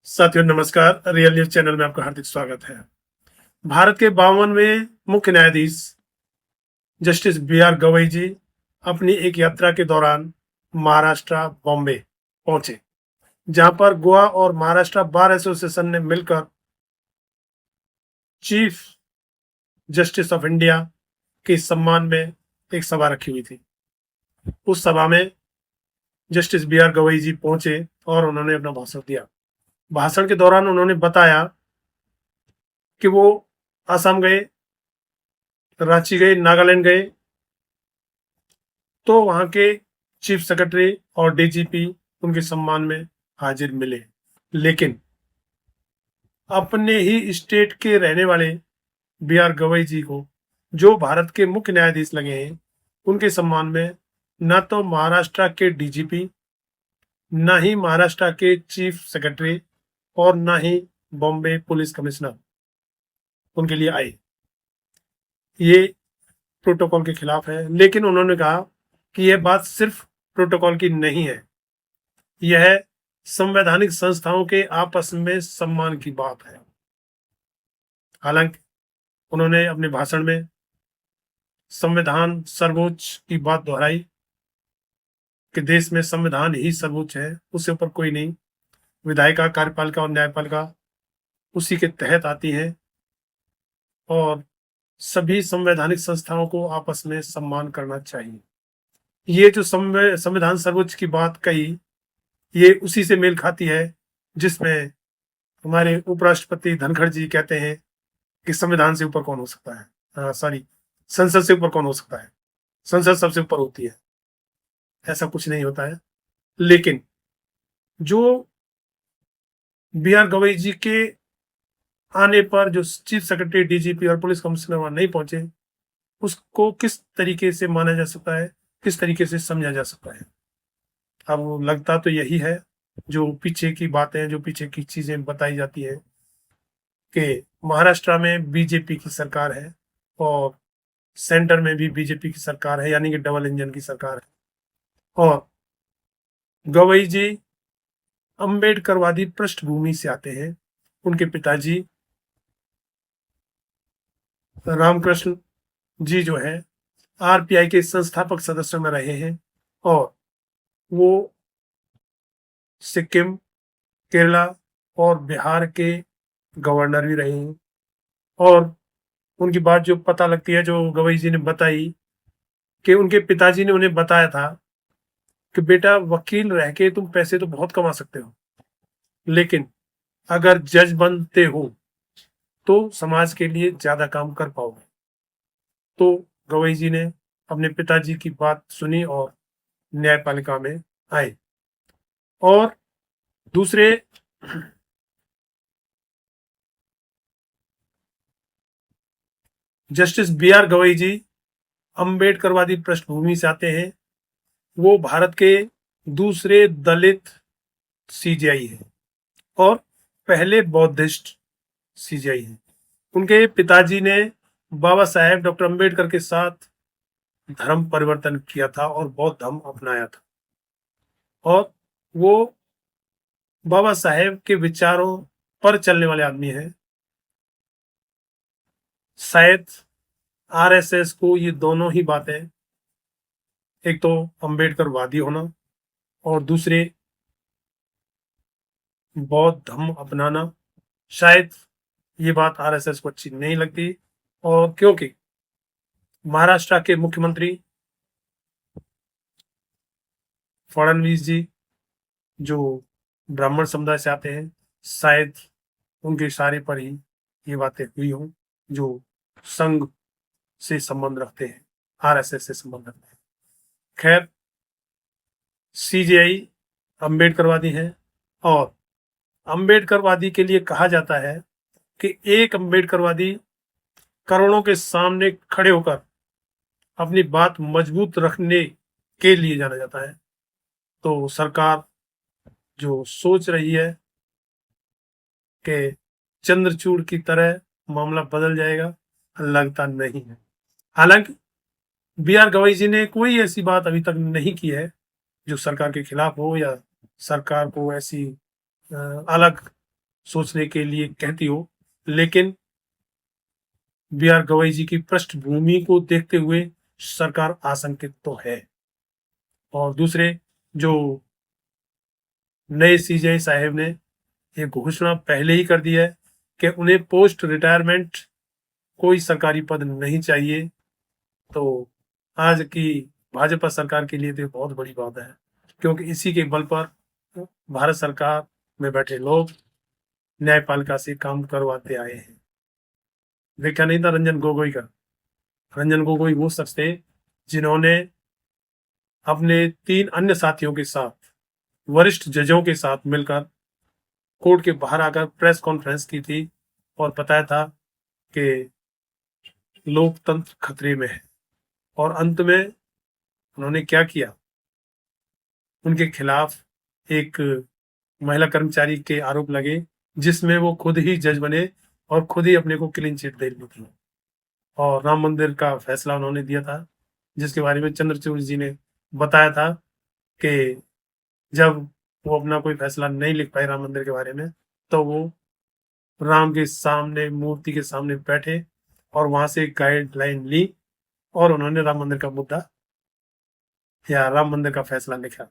साथियों नमस्कार। Real news channel में आपका हार्दिक स्वागत है। भारत के 52वें मुख्य न्यायाधीश जस्टिस बी आर गवई जी अपनी एक यात्रा के दौरान महाराष्ट्र बॉम्बे पहुंचे, जहां पर गोवा और महाराष्ट्र बार एसोसिएशन ने मिलकर चीफ जस्टिस ऑफ इंडिया के सम्मान में एक सभा रखी हुई थी। उस सभा में जस्टिस बी आर गवई जी पहुंचे और उन्होंने अपना भाषण दिया। भाषण के दौरान उन्होंने बताया कि वो असम गए, रांची गए, नागालैंड गए, तो वहां के चीफ सेक्रेटरी और डीजीपी उनके सम्मान में हाजिर मिले, लेकिन अपने ही स्टेट के रहने वाले बी आर गवई जी को, जो भारत के मुख्य न्यायाधीश लगे हैं, उनके सम्मान में न तो महाराष्ट्र के डीजीपी, न ही महाराष्ट्र के चीफ सेक्रेटरी और न ही बॉम्बे पुलिस कमिश्नर उनके लिए आए। ये प्रोटोकॉल के खिलाफ है। लेकिन उन्होंने कहा कि यह बात सिर्फ प्रोटोकॉल की नहीं है, यह संवैधानिक संस्थाओं के आपस में सम्मान की बात है। हालांकि उन्होंने अपने भाषण में संविधान सर्वोच्च की बात दोहराई कि देश में संविधान ही सर्वोच्च है, उससे ऊपर कोई नहीं। विधायिका, कार्यपालिका और न्यायपालिका उसी के तहत आती है और सभी संवैधानिक संस्थाओं को आपस में सम्मान करना चाहिए। ये जो संविधान सर्वोच्च की बात कही, ये उसी से मेल खाती है जिसमें हमारे उपराष्ट्रपति धनखड़ जी कहते हैं कि संविधान से ऊपर कौन हो सकता है, सॉरी, संसद से ऊपर कौन हो सकता है, संसद सबसे ऊपर होती है। ऐसा कुछ नहीं होता है। लेकिन जो बी आर गवई जी के आने पर जो चीफ सेक्रेटरी, डीजीपी और पुलिस कमिश्नर वहां नहीं पहुंचे, उसको किस तरीके से माना जा सकता है, किस तरीके से समझा जा सकता है। अब लगता तो यही है, जो पीछे की बातें, जो पीछे की चीजें बताई जाती है कि महाराष्ट्र में बीजेपी की सरकार है और सेंटर में भी बीजेपी की सरकार है, यानी कि डबल इंजन की सरकार है। और गवई जी अंबेडकरवादी पृष्ठभूमि से आते हैं। उनके पिताजी रामकृष्ण जी जो है आरपीआई के संस्थापक सदस्य में रहे हैं और वो सिक्किम, केरला और बिहार के गवर्नर भी रहे हैं। और उनकी बात जो पता लगती है, जो गवई जी ने बताई, कि उनके पिताजी ने उन्हें बताया था कि बेटा, वकील रह के तुम पैसे तो बहुत कमा सकते हो, लेकिन अगर जज बनते हो तो समाज के लिए ज्यादा काम कर पाओगे। तो गवई जी ने अपने पिताजी की बात सुनी और न्यायपालिका में आए। और दूसरे जस्टिस बी आर गवई जी अंबेडकरवादी पृष्ठभूमि से आते हैं। वो भारत के दूसरे दलित सीजेआई हैं और पहले बौद्धिस्ट सीजेआई हैं। उनके पिताजी ने बाबा साहेब डॉक्टर अंबेडकर के साथ धर्म परिवर्तन किया था और बौद्ध धर्म अपनाया था। और वो बाबा साहेब के विचारों पर चलने वाले आदमी हैं। शायद आरएसएस को ये दोनों ही बातें, एक तो अंबेडकरवादी होना और दूसरे बौद्ध धर्म अपनाना, शायद ये बात आरएसएस को अच्छी नहीं लगती। और क्योंकि महाराष्ट्र के मुख्यमंत्री फडणवीस जी, जो ब्राह्मण समुदाय से आते हैं, शायद उनके इशारे पर ही ये बातें हुई हों, जो संघ से संबंध रखते हैं, आरएसएस से संबंध रखते हैं। खैर, सीजेआई अंबेडकरवादी है और अंबेडकरवादी के लिए कहा जाता है कि एक अंबेडकरवादी करोड़ों के सामने खड़े होकर अपनी बात मजबूत रखने के लिए जाना जाता है। तो सरकार जो सोच रही है कि चंद्रचूड़ की तरह मामला बदल जाएगा, लगता नहीं है। हालांकि बी आर गवई जी ने कोई ऐसी बात अभी तक नहीं की है जो सरकार के खिलाफ हो या सरकार को ऐसी अलग सोचने के लिए कहती हो, लेकिन बी आर गवई जी की पृष्ठभूमि को देखते हुए सरकार आशंकित तो है। और दूसरे, जो नए सीजेआई साहब ने ये घोषणा पहले ही कर दी है कि उन्हें पोस्ट रिटायरमेंट कोई सरकारी पद नहीं चाहिए, तो आज की भाजपा सरकार के लिए तो बहुत बड़ी बात है, क्योंकि इसी के बल पर भारत सरकार में बैठे लोग न्यायपालिका से काम करवाते आए हैं। देखा नहीं था रंजन गोगोई का? रंजन गोगोई वो शख्स थे जिन्होंने अपने 3 अन्य साथियों के साथ, वरिष्ठ जजों के साथ मिलकर कोर्ट के बाहर आकर प्रेस कॉन्फ्रेंस की थी और बताया था कि लोकतंत्र खतरे में है। और अंत में उन्होंने क्या किया? उनके खिलाफ एक महिला कर्मचारी के आरोप लगे, जिसमें वो खुद ही जज बने और खुद ही अपने को क्लीन चिट दे ली थी। और राम मंदिर का फैसला उन्होंने दिया था, जिसके बारे में चंद्रचूड़ जी ने बताया था कि जब वो अपना कोई फैसला नहीं लिख पाए राम मंदिर के बारे में, तो वो राम के सामने, मूर्ति के सामने बैठे और वहां से गाइडलाइन ली और उन्होंने राम मंदिर का मुद्दा या राम मंदिर का फैसला लिखा।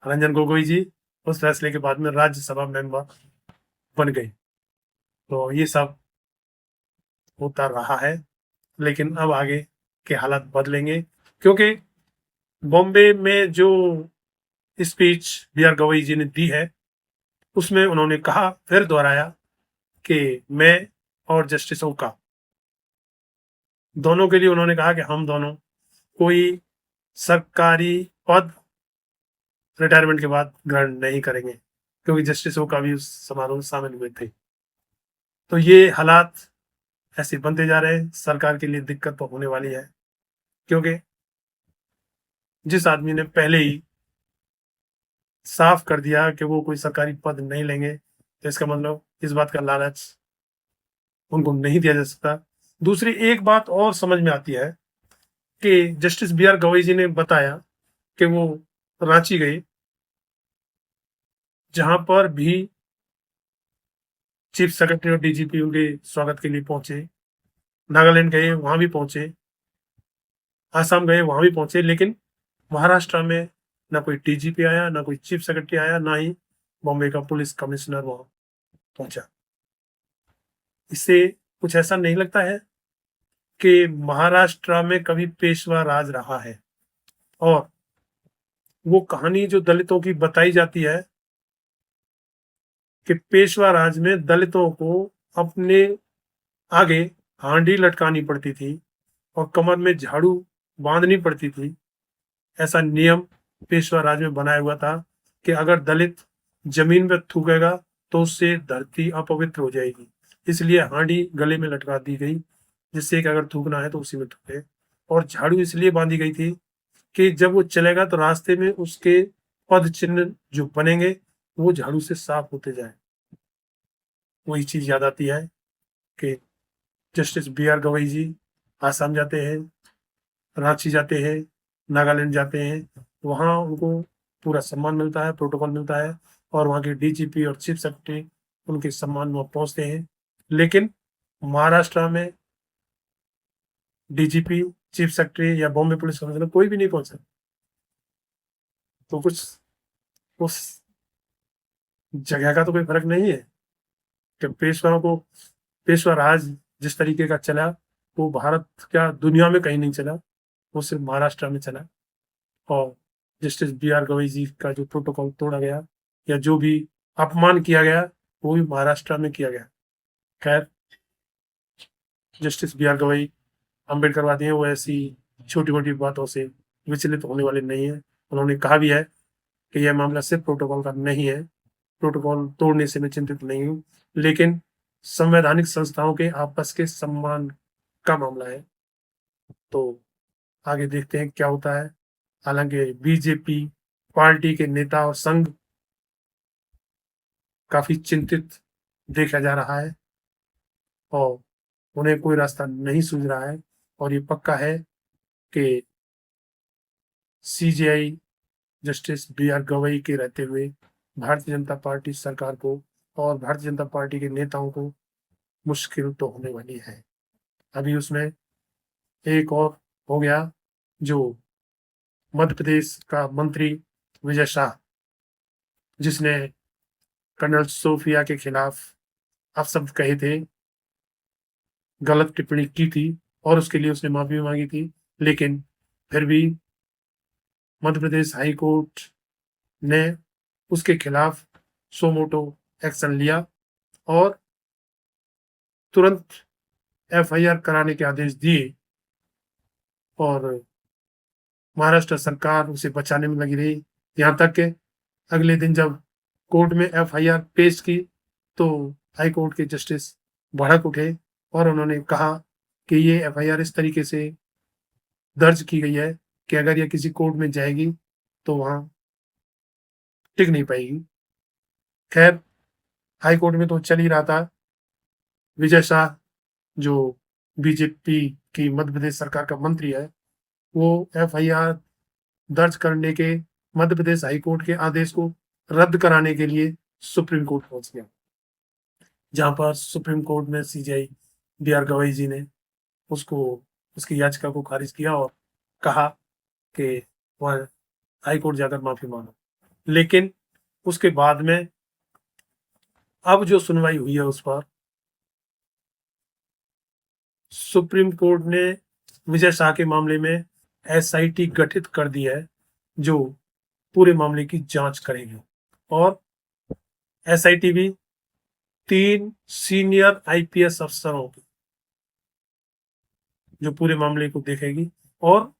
रंजन गोगोई जी उस फैसले के बाद में राज्यसभा मेंबर बन गए। तो ये सब होता रहा है, लेकिन अब आगे के हालात बदलेंगे, क्योंकि बॉम्बे में जो स्पीच बी आर गवई जी ने दी है, उसमें उन्होंने कहा, फिर दोहराया कि मैं और जस्टिस ओका दोनों के लिए उन्होंने कहा कि हम दोनों कोई सरकारी पद रिटायरमेंट के बाद ग्रहण नहीं करेंगे, क्योंकि जस्टिस ओका भी उस समारोह में शामिल हुए थे। तो ये हालात ऐसे बनते जा रहे हैं, सरकार के लिए दिक्कत तो होने वाली है, क्योंकि जिस आदमी ने पहले ही साफ कर दिया कि वो कोई सरकारी पद नहीं लेंगे, तो इसका मतलब इस बात का लालच उनको नहीं दिया जा सकता। दूसरी एक बात और समझ में आती है कि जस्टिस बी आर गवई जी ने बताया कि वो रांची गए, जहां पर भी चीफ सेक्रेटरी और डीजीपी उनके स्वागत के लिए पहुंचे। नागालैंड गए, वहां भी पहुंचे। आसाम गए, वहां भी पहुंचे। लेकिन महाराष्ट्र में ना कोई डीजीपी आया, ना कोई चीफ सेक्रेटरी आया, ना ही बॉम्बे का पुलिस कमिश्नर वहां पहुंचा। इससे कुछ ऐसा नहीं लगता है कि महाराष्ट्र में कभी पेशवा राज रहा है? और वो कहानी जो दलितों की बताई जाती है कि पेशवा राज में दलितों को अपने आगे हांडी लटकानी पड़ती थी और कमर में झाड़ू बांधनी पड़ती थी। ऐसा नियम पेशवा राज में बनाया हुआ था कि अगर दलित जमीन पर थूकेगा तो उससे धरती अपवित्र हो जाएगी। इसलिए हांडी गले में लटका दी गई, जिससे कि अगर थूकना है तो उसी में थूके। और झाड़ू इसलिए बांधी गई थी कि जब वो चलेगा तो रास्ते में उसके पद चिन्ह जो बनेंगे वो झाड़ू से साफ होते जाए। वही चीज याद आती है कि जस्टिस बी आर गवई जी आसाम जाते हैं, रांची जाते हैं, नागालैंड जाते हैं, वहाँ उनको पूरा सम्मान मिलता है, प्रोटोकॉल मिलता है, और वहाँ के डीजीपी और चीफ सेक्रेटरी उनके सम्मान में पहुंचते हैं। लेकिन महाराष्ट्र में डीजीपी, चीफ सेक्रेटरी या बॉम्बे पुलिस कमिश्नर कोई भी नहीं पहुंचा। तो कुछ उस जगह का तो कोई फर्क नहीं है कि पेशवाओं को, पेशवा राज जिस तरीके का चला वो भारत क्या दुनिया में कहीं नहीं चला, वो सिर्फ महाराष्ट्र में चला। और जस्टिस बी आर गवई जी का जो प्रोटोकॉल तोड़ा गया या जो भी अपमान किया गया वो भी महाराष्ट्र में किया गया। खैर, जस्टिस बी आर गवई अम्बेडकरवादी हैं, वो ऐसी छोटी मोटी बातों से विचलित होने वाले नहीं है। उन्होंने कहा भी है कि यह मामला सिर्फ प्रोटोकॉल का नहीं है, प्रोटोकॉल तोड़ने से मैं चिंतित नहीं हूँ, लेकिन संवैधानिक संस्थाओं के आपस के सम्मान का मामला है। तो आगे देखते हैं क्या होता है। हालांकि बीजेपी पार्टी के नेता और संघ काफी चिंतित देखा जा रहा है और उन्हें कोई रास्ता नहीं सूझ रहा है। और ये पक्का है कि CJI justice B R Gavai के रहते हुए भारतीय जनता पार्टी सरकार को और भारतीय जनता पार्टी के नेताओं को मुश्किल तो होने वाली है। अभी उसमें एक और हो गया, जो मध्य प्रदेश का मंत्री विजय शाह, जिसने कर्नल सोफिया के खिलाफ अपशब्द कहे थे, गलत टिप्पणी की थी और उसके लिए उसने माफी भी मांगी थी, लेकिन फिर भी मध्य प्रदेश हाई कोर्ट ने उसके खिलाफ सोमोटो एक्शन लिया और तुरंत एफआईआर कराने के आदेश दिए और महाराष्ट्र सरकार उसे बचाने में लगी रही। यहाँ तक कि अगले दिन जब कोर्ट में एफआईआर पेश की तो हाई कोर्ट के जस्टिस भड़क उठे और उन्होंने कहा कि ये एफआईआर इस तरीके से दर्ज की गई है कि अगर ये किसी कोर्ट में जाएगी तो वहां टिक नहीं पाएगी। खैर, हाई कोर्ट में तो चल ही रहा था। विजय शाह, जो बीजेपी की मध्य प्रदेश सरकार का मंत्री है, वो एफआईआर दर्ज करने के मध्य प्रदेश हाई कोर्ट के आदेश को रद्द कराने के लिए सुप्रीम कोर्ट पहुंच गया, जहां पर सुप्रीम कोर्ट में सीजेआई बी आर गवई जी ने उसकी याचिका को खारिज किया और कहा कि वह हाई कोर्ट जाकर माफी मांगो। लेकिन उसके बाद में अब जो सुनवाई हुई है उस पर सुप्रीम कोर्ट ने विजय शाह के मामले में एसआईटी गठित कर दी है, जो पूरे मामले की जांच करेगी और एसआईटी भी 3 सीनियर आईपीएस अफसरों की जो पूरे मामले को देखेगी और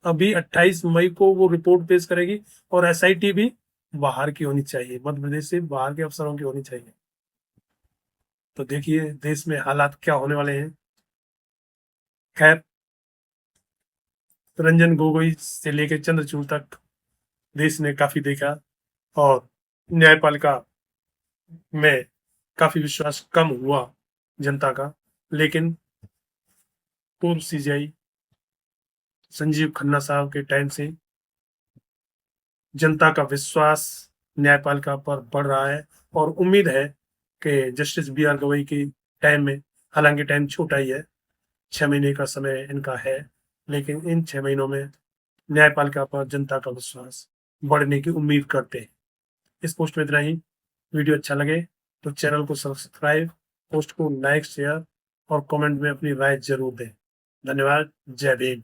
अभी 28 मई को वो रिपोर्ट पेश करेगी। और एसआईटी भी बाहर की होनी चाहिए, मध्य प्रदेश से बाहर के अफसरों की होनी चाहिए। तो देखिए देश में हालात क्या होने वाले हैं। खैर, रंजन गोगोई से लेकर चंद्रचूड़ तक देश ने काफी देखा और न्यायपालिका में काफी विश्वास कम हुआ जनता का, लेकिन पूर्व सीजीआई संजीव खन्ना साहब के टाइम से जनता का विश्वास न्यायपालिका पर बढ़ रहा है और उम्मीद है कि जस्टिस बी आर गवई के टाइम में, हालांकि टाइम छोटा ही है, 6 महीने का समय इनका है, लेकिन इन 6 महीनों में न्यायपालिका पर जनता का विश्वास बढ़ने की उम्मीद करते हैं। इस पोस्ट में इतना ही। वीडियो अच्छा लगे तो चैनल को सब्सक्राइब, पोस्ट को लाइक, शेयर और कमेंट में अपनी राय जरूर दें। धन्यवाद। जय भीम।